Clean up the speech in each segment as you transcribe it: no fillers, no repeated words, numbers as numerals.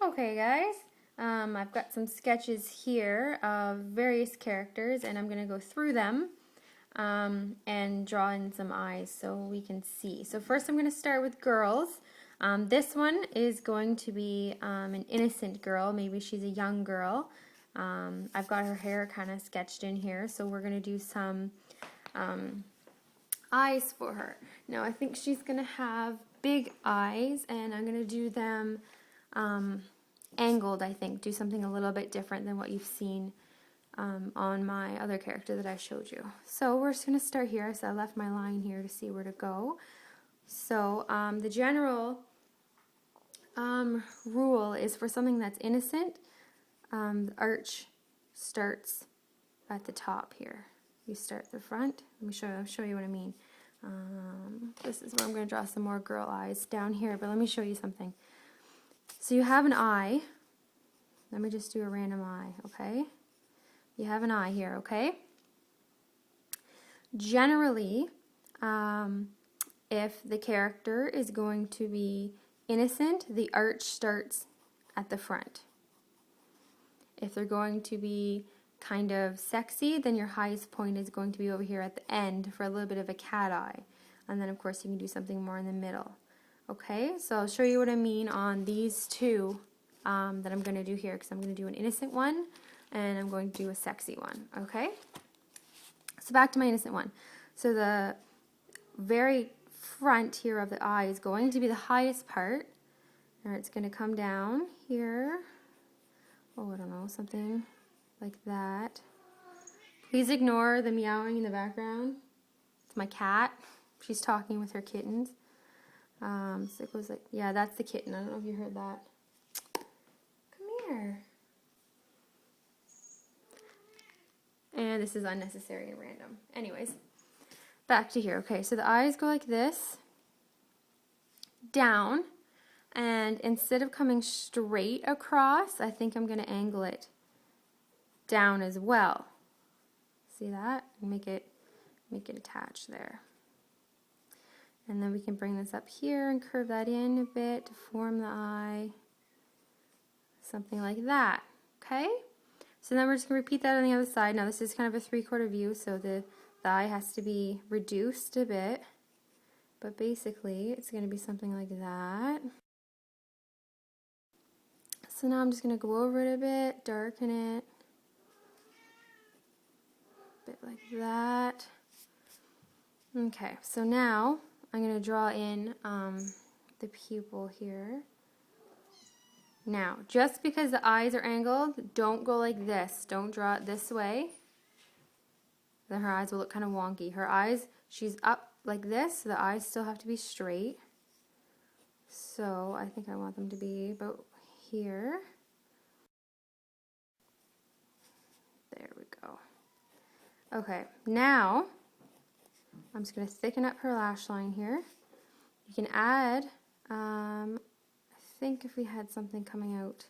Okay guys, I've got some sketches here of various characters and I'm going to go through them and draw in some eyes so we can see. So first I'm going to start with girls. This one is going to be an innocent girl, maybe she's a young girl. I've got her hair kind of sketched in here, so we're going to do some eyes for her. Now I think she's going to have big eyes and I'm going to do them angled, I think. Do something a little bit different than what you've seen on my other character that I showed you. So we're just going to start here. So I left my line here to see where to go. So the general rule is for something that's innocent, the arch starts at the top here. You start at the front. Let me show you what I mean. This is where I'm going to draw some more girl eyes down here, but let me show you something. So you have an eye. Let me just do a random eye, okay? You have an eye here, okay? Generally, if the character is going to be innocent, the arch starts at the front. If they're going to be kind of sexy, then your highest point is going to be over here at the end for a little bit of a cat eye. And then of course you can do something more in the middle. Okay, so I'll show you what I mean on these two that I'm going to do here, because I'm going to do an innocent one and I'm going to do a sexy one. Okay, so back to my innocent one. So the very front here of the eye is going to be the highest part, and it's going to come down here. Oh, I don't know, something like that. Please ignore the meowing in the background. It's my cat. She's talking with her kittens. So it goes like, yeah, that's the kitten. I don't know if you heard that. Come here. And this is unnecessary and random. Anyways, back to here. Okay, so the eyes go like this, down, and instead of coming straight across, I think I'm going to angle it down as well. See that? Make it attach there. And then we can bring this up here and curve that in a bit to form the eye. Something like that. Okay? So then we're just going to repeat that on the other side. Now this is kind of a 3/4 view, so the eye has to be reduced a bit. But basically, it's going to be something like that. So now I'm just going to go over it a bit, darken it. A bit like that. Okay, so now I'm going to draw in the pupil here. Now, just because the eyes are angled, don't go like this. Don't draw it this way. Then her eyes will look kind of wonky. Her eyes, she's up like this, so the eyes still have to be straight. So I think I want them to be about here. There we go. Okay, now I'm just going to thicken up her lash line here. You can add, I think if we had something coming out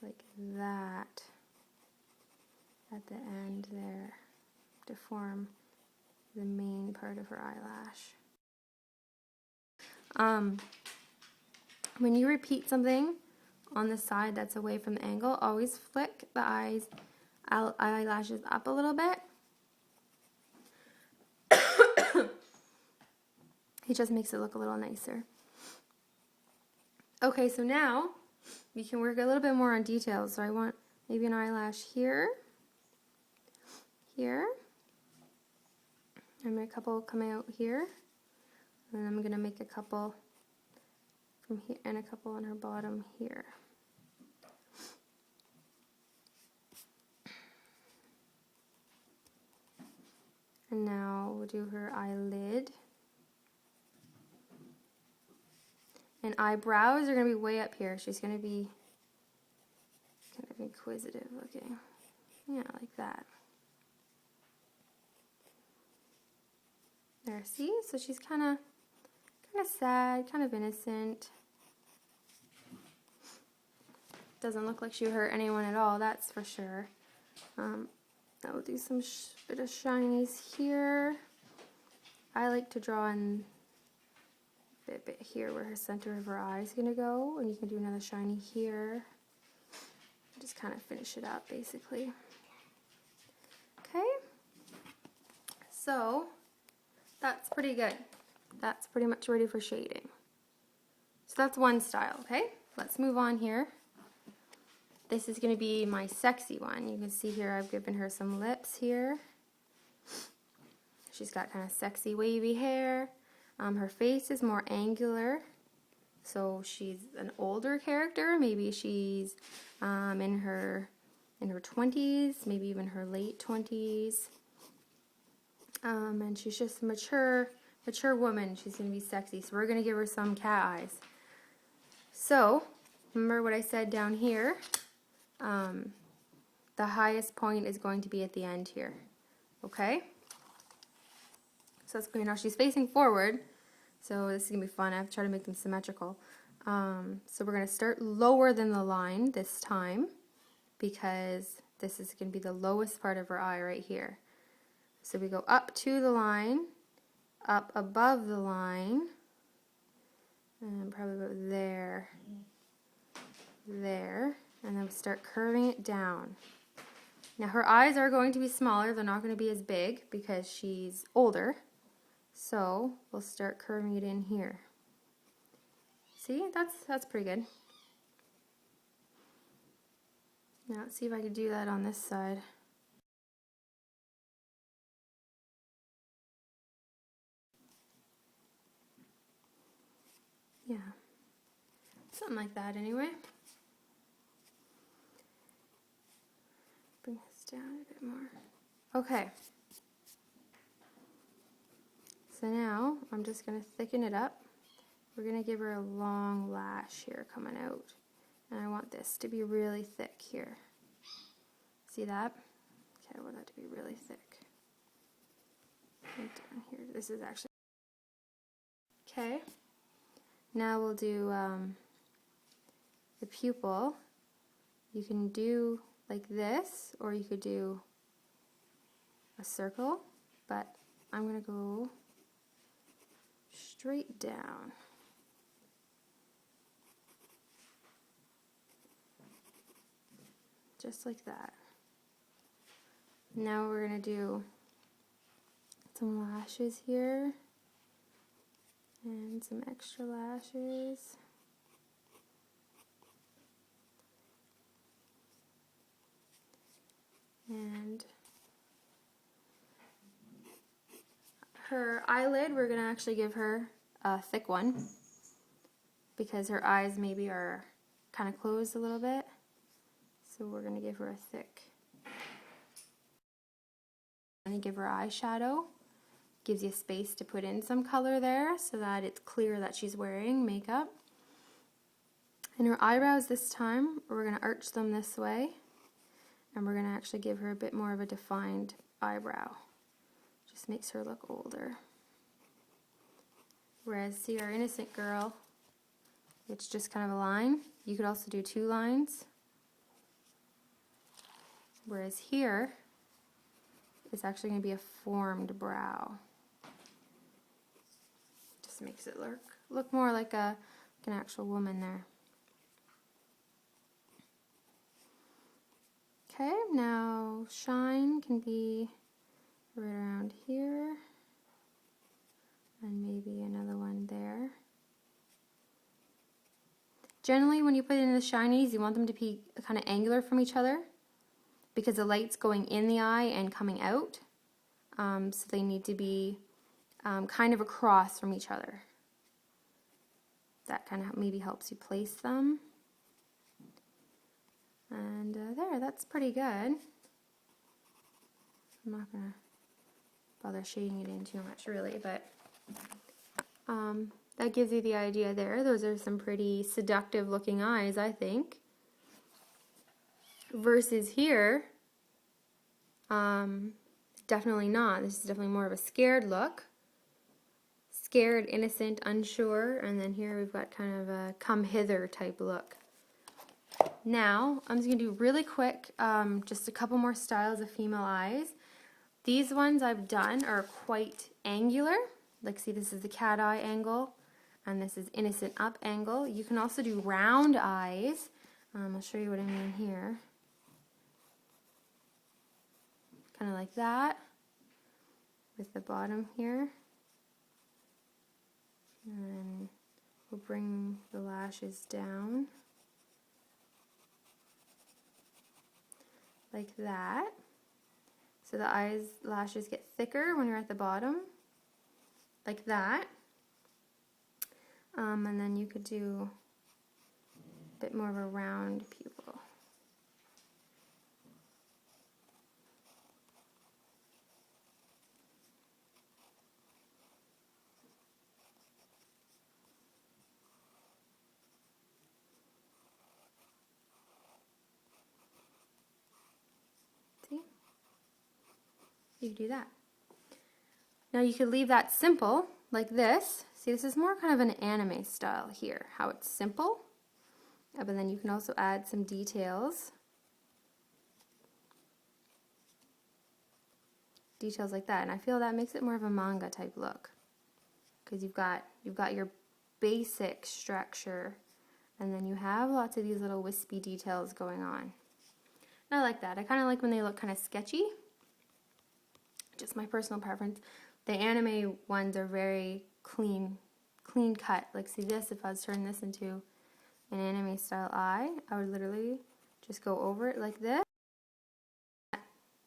like that at the end there to form the main part of her eyelash. When you repeat something on the side that's away from the angle, always flick the eyelashes up a little bit. It just makes it look a little nicer. Okay, so now we can work a little bit more on details. So I want maybe an eyelash here, here, and a couple coming out here, and I'm going to make a couple from here and a couple on her bottom here. And now we'll do her eyelid. And eyebrows are going to be way up here. She's going to be kind of inquisitive looking. Yeah, like that. There, see? So she's kind of sad, kind of innocent. Doesn't look like she hurt anyone at all, that's for sure. I will do some bit of shinies here. I like to draw in bit here where her center of her eye is going to go, and you can do another shiny here. Just kind of finish it up basically. Okay, so that's pretty good. That's pretty much ready for shading. So that's one style, okay? Let's move on here. This is going to be my sexy one. You can see here I've given her some lips here. She's got kind of sexy wavy hair. Her face is more angular. So she's an older character. Maybe she's in her 20s, maybe even her late 20s. And she's just a mature woman. She's going to be sexy. So we're going to give her some cat eyes. So remember what I said down here? The highest point is going to be at the end here. Okay? So that's clear. Now she's facing forward. So this is going to be fun. I have to try to make them symmetrical. So we're going to start lower than the line this time, because this is going to be the lowest part of her eye right here. So we go up to the line, up above the line, and probably about there, and then we start curving it down. Now her eyes are going to be smaller. They're not going to be as big because she's older. So we'll start curving it in here. See, that's pretty good. Now let's see if I can do that on this side. Yeah, something like that anyway. Bring this down a bit more. Okay. So now I'm just going to thicken it up. We're going to give her a long lash here coming out. And I want this to be really thick here. See that? Okay, I want that to be really thick. Right down here. This is actually... Okay. Now we'll do the pupil. You can do like this, or you could do a circle, but I'm going to go straight down. Just like that. Now we're going to do some lashes here. And some extra lashes. And her eyelid, we're going to actually give her a thick one, because her eyes maybe are kind of closed a little bit. So we're going to give her a thick. And give her eyeshadow. Gives you space to put in some color there so that it's clear that she's wearing makeup. And her eyebrows this time, we're going to arch them this way, and we're going to actually give her a bit more of a defined eyebrow. Just makes her look older. Whereas see our innocent girl, it's just kind of a line. You could also do two lines. Whereas here, it's actually going to be a formed brow. Makes it look more like an actual woman there. Okay, now shine can be right around here, and maybe another one there. Generally, when you put in the shinies, you want them to be kind of angular from each other, because the light's going in the eye and coming out, so they need to be kind of across from each other. That kind of maybe helps you place them. And there, that's pretty good. I'm not going to bother shading it in too much really, but that gives you the idea there. Those are some pretty seductive looking eyes, I think. Versus here, definitely not. This is definitely more of a scared look. Scared, innocent, unsure, and then here we've got kind of a come hither type look. Now, I'm just going to do really quick, just a couple more styles of female eyes. These ones I've done are quite angular. Like, see, this is the cat eye angle. And this is innocent up angle. You can also do round eyes. I'll show you what I mean here. Kind of like that, with the bottom here. And we'll bring the lashes down. Like that. So the lashes get thicker when you're at the bottom. Like that. And then you could do a bit more of a round pupil. See? You could do that. Now you could leave that simple, like this. See, this is more kind of an anime style here, how it's simple. But then you can also add some details. Details like that. And I feel that makes it more of a manga type look. Because you've got your basic structure, and then you have lots of these little wispy details going on. And I like that. I kind of like when they look kind of sketchy. Just my personal preference. The anime ones are very clean cut. Like, see this, if I was turning this into an anime style eye, I would literally just go over it like this.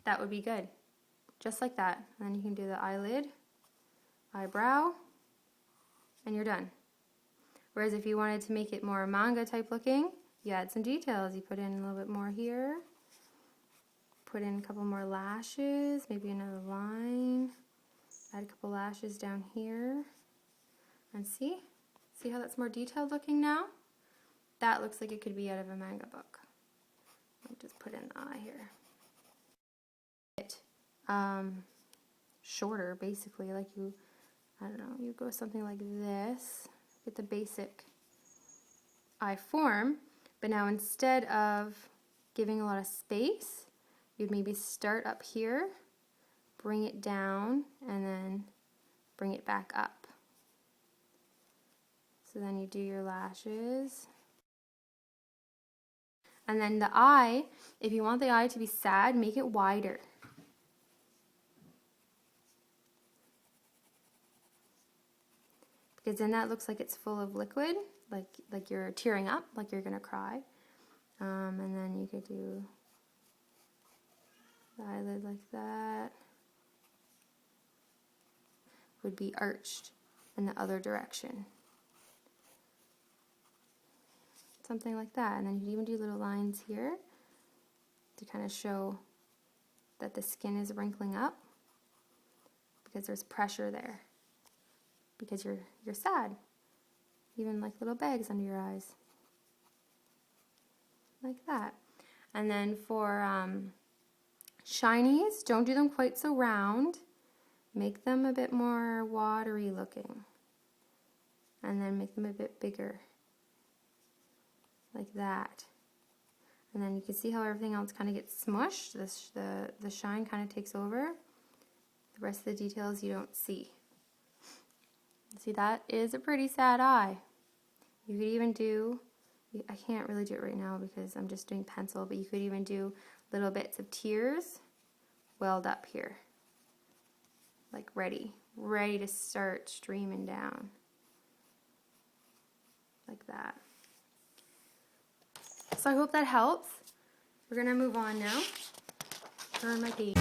That would be good. Just like that. And then you can do the eyelid, eyebrow, and you're done. Whereas if you wanted to make it more manga type looking, you add some details. You put in a little bit more here, put in a couple more lashes, maybe another line, add a couple lashes down here, and see how that's more detailed looking now? That looks like it could be out of a manga book. I'll just put in the eye here. Shorter, basically, like I don't know, you go something like this, get the basic eye form, but now instead of giving a lot of space, you'd maybe start up here, bring it down, and then bring it back up. So then you do your lashes. And then the eye, if you want the eye to be sad, make it wider. Because then that looks like it's full of liquid, like you're tearing up, like you're gonna cry. And then you could do the eyelid like that. Would be arched in the other direction. Something like that. And then you could even do little lines here to kind of show that the skin is wrinkling up because there's pressure there. Because you're sad. Even like little bags under your eyes. Like that. And then for shinies, don't do them quite so round. Make them a bit more watery looking. And then make them a bit bigger. Like that. And then you can see how everything else kind of gets smushed. The shine kind of takes over. The rest of the details you don't see. See, that is a pretty sad eye. You could even do, I can't really do it right now because I'm just doing pencil, but you could even do little bits of tears welled up here. Like ready to start streaming down. Like that. So I hope that helps. We're going to move on now. Turn my page.